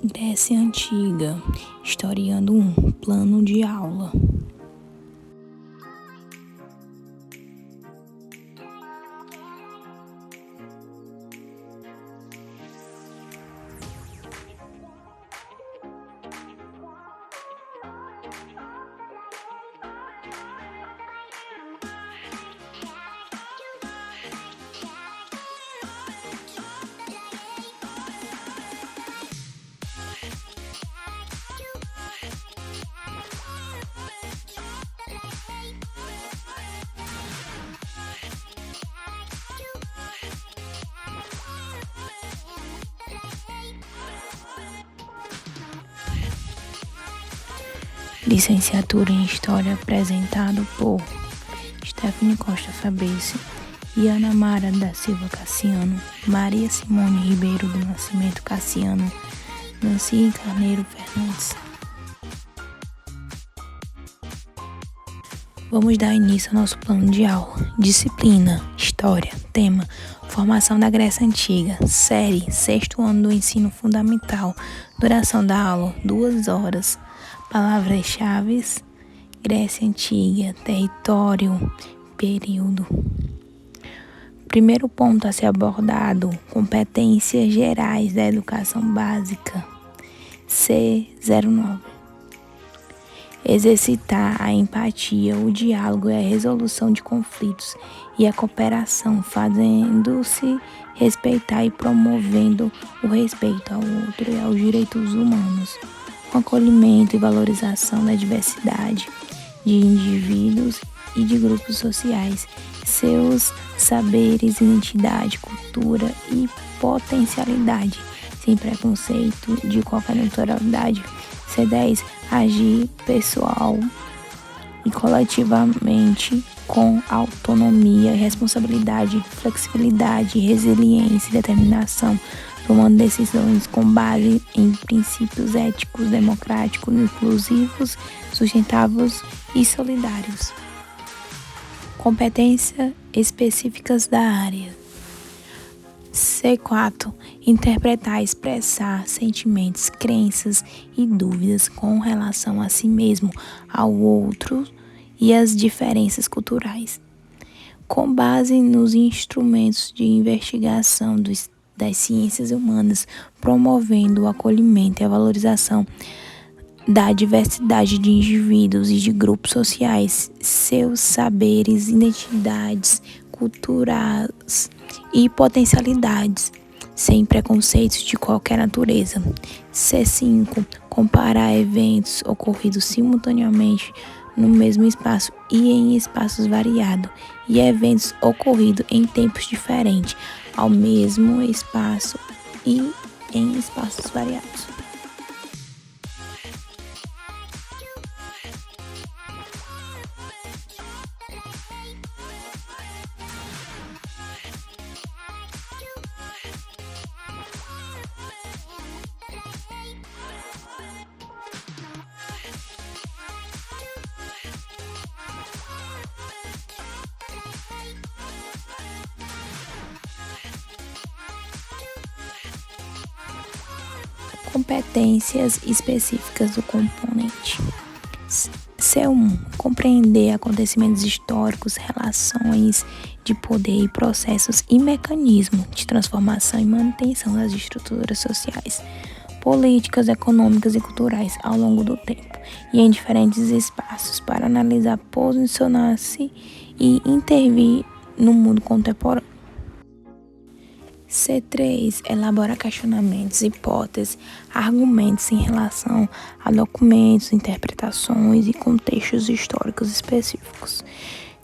Grécia Antiga, historiando um plano de aula. Licenciatura em História apresentado por Stephanie Costa Fabrício e Ana Mara da Silva Cassiano, Maria Simone Ribeiro do Nascimento Cassiano, Nancy Carneiro Fernandes. Vamos dar início ao nosso plano de aula. Disciplina, História, tema, Formação da Grécia Antiga, série, 6º ano do ensino fundamental, duração da aula, 2 horas. Palavras-chave: Grécia Antiga, território, período. Primeiro ponto a ser abordado: competências gerais da educação básica. C09. Exercitar a empatia, o diálogo e a resolução de conflitos e a cooperação, fazendo-se respeitar e promovendo o respeito ao outro e aos direitos humanos. Com acolhimento e valorização da diversidade de indivíduos e de grupos sociais, seus saberes, identidade, cultura e potencialidade, sem preconceito de qualquer naturalidade. C10. Agir pessoal e coletivamente com autonomia, responsabilidade, flexibilidade, resiliência e determinação, tomando decisões com base em princípios éticos, democráticos, inclusivos, sustentáveis e solidários. Competências específicas da área. C4. Interpretar, expressar sentimentos, crenças e dúvidas com relação a si mesmo, ao outro e às diferenças culturais. Com base nos instrumentos de investigação das ciências humanas, promovendo o acolhimento e a valorização da diversidade de indivíduos e de grupos sociais, seus saberes, identidades culturais e potencialidades, sem preconceitos de qualquer natureza. C5. Comparar eventos ocorridos simultaneamente no mesmo espaço e em espaços variados, e eventos ocorridos em tempos diferentes, ao mesmo espaço e em espaços variados. Competências específicas do componente. C1. Compreender acontecimentos históricos, relações de poder e processos e mecanismos de transformação e manutenção das estruturas sociais, políticas, econômicas e culturais ao longo do tempo e em diferentes espaços, para analisar, posicionar-se e intervir no mundo contemporâneo. C3. Elabora questionamentos, hipóteses, argumentos em relação a documentos, interpretações e contextos históricos específicos,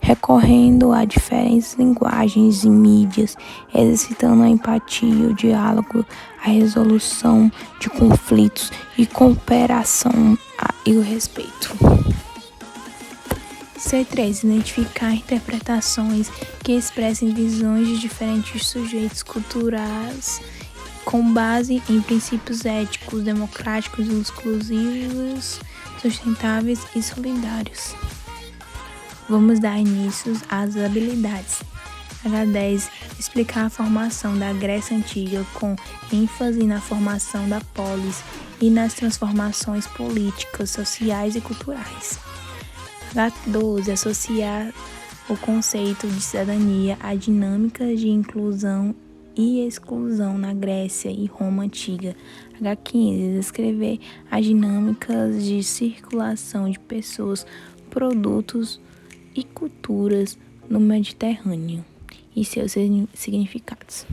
recorrendo a diferentes linguagens e mídias, exercitando a empatia, o diálogo, a resolução de conflitos e cooperação e o respeito. C3. Identificar interpretações que expressem visões de diferentes sujeitos culturais com base em princípios éticos, democráticos, inclusivos, sustentáveis e solidários. Vamos dar início às habilidades. H10. Explicar a formação da Grécia Antiga com ênfase na formação da polis e nas transformações políticas, sociais e culturais. H12. Associar o conceito de cidadania a dinâmicas de inclusão e exclusão na Grécia e Roma Antiga. H15. Descrever as dinâmicas de circulação de pessoas, produtos e culturas no Mediterrâneo e seus significados.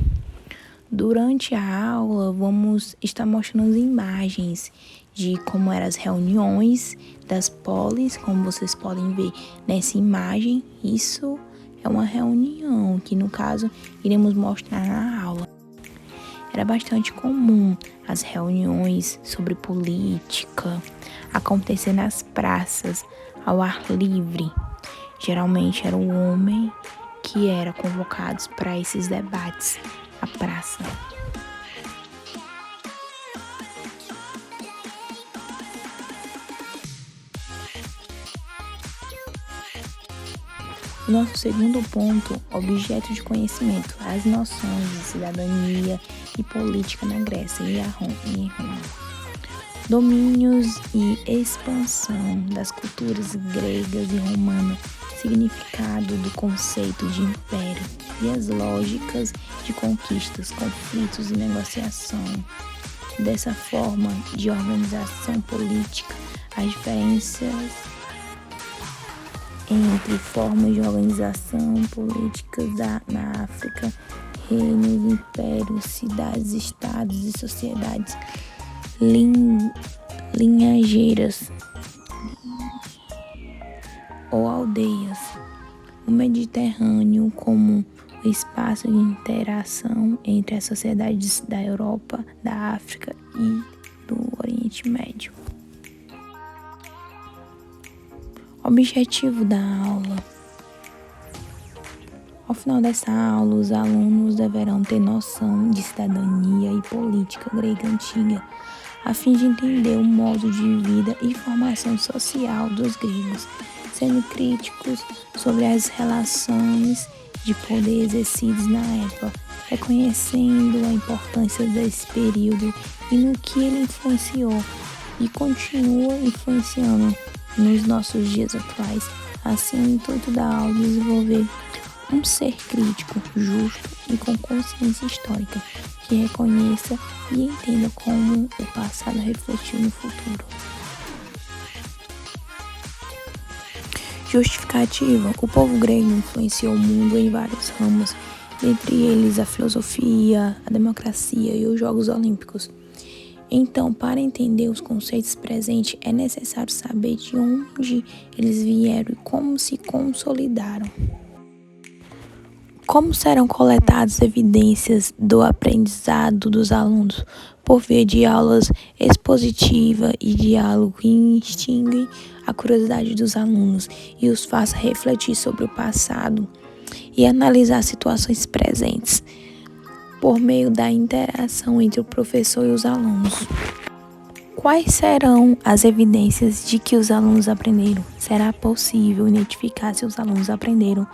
Durante a aula, vamos estar mostrando imagens de como eram as reuniões das polis, como vocês podem ver nessa imagem. Isso é uma reunião que, no caso, iremos mostrar na aula. Era bastante comum as reuniões sobre política acontecer nas praças, ao ar livre. Geralmente era o homem que era convocado para esses debates à praça. O nosso segundo ponto, objeto de conhecimento, as noções de cidadania e política na Grécia e em Roma. Domínios e expansão das culturas gregas e romanas, significado do conceito de império e as lógicas de conquistas, conflitos e negociação. Dessa forma de organização política, as diferenças entre formas de organização políticas na África, reinos, impérios, cidades, estados e sociedades linhageiras ou aldeias. O Mediterrâneo como o espaço de interação entre as sociedades da Europa, da África e do Oriente Médio. Objetivo da aula. Ao final dessa aula, os alunos deverão ter noção de cidadania e política grega antiga, a fim de entender o modo de vida e formação social dos gregos, sendo críticos sobre as relações de poder exercidas na época, reconhecendo a importância desse período e no que ele influenciou e continua influenciando nos nossos dias atuais. Assim, o intuito da aula é desenvolver um ser crítico, justo e com consciência histórica, que reconheça e entenda como o passado refletiu no futuro. Justificativa. O povo grego influenciou o mundo em vários ramos, entre eles a filosofia, a democracia e os Jogos Olímpicos. Então, para entender os conceitos presentes, é necessário saber de onde eles vieram e como se consolidaram. Como serão coletadas evidências do aprendizado dos alunos por via de aulas expositivas e diálogo que instigam a curiosidade dos alunos e os faça refletir sobre o passado e analisar situações presentes por meio da interação entre o professor e os alunos. Quais serão as evidências de que os alunos aprenderam? Será possível identificar se os alunos aprenderam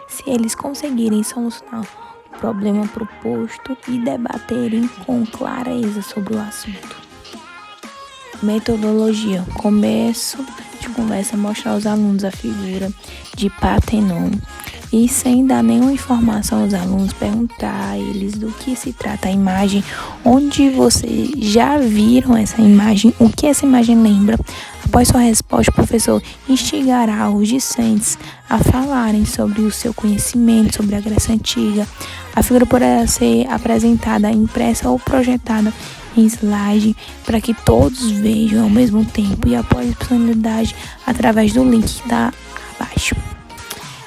se eles conseguirem solucionar o problema proposto e debaterem com clareza sobre o assunto. Metodologia. Começo de conversa mostrar aos alunos a figura de Partenon e, sem dar nenhuma informação aos alunos, perguntar a eles do que se trata a imagem, onde vocês já viram essa imagem, o que essa imagem lembra. Após sua resposta, o professor instigará os discentes a falarem sobre o seu conhecimento sobre a Grécia Antiga. A figura poderá ser apresentada, impressa ou projetada em slide para que todos vejam ao mesmo tempo e após a disponibilidade através do link que está abaixo.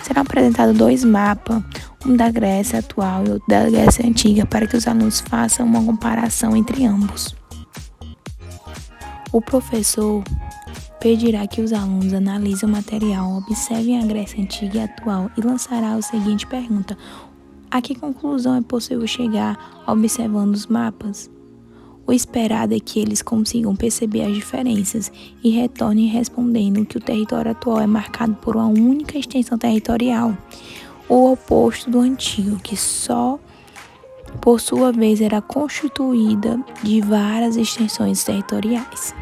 Serão apresentados 2 mapas, um da Grécia atual e outro da Grécia Antiga, para que os alunos façam uma comparação entre ambos. O professor pedirá que os alunos analisem o material, observem a Grécia Antiga e atual e lançará a seguinte pergunta: a que conclusão é possível chegar observando os mapas? O esperado é que eles consigam perceber as diferenças e retornem respondendo que o território atual é marcado por uma única extensão territorial. o oposto do antigo, que só por sua vez era constituída de várias extensões territoriais.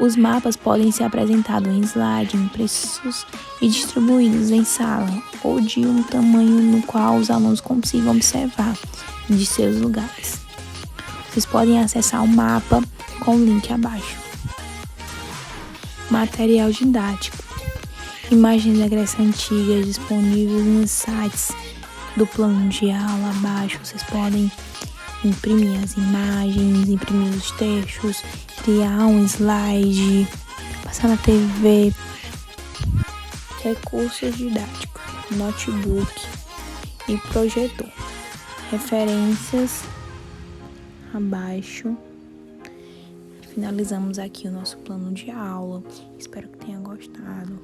Os mapas podem ser apresentados em slide, impressos e distribuídos em sala ou de um tamanho no qual os alunos consigam observar de seus lugares. Vocês podem acessar o mapa com o link abaixo. Material didático. Imagens da Grécia Antiga disponíveis nos sites do plano de aula abaixo. Vocês podem imprimir as imagens, imprimir os textos, criar um slide, passar na TV. Recursos didáticos, notebook e projetor. Referências abaixo. Finalizamos aqui o nosso plano de aula. Espero que tenha gostado.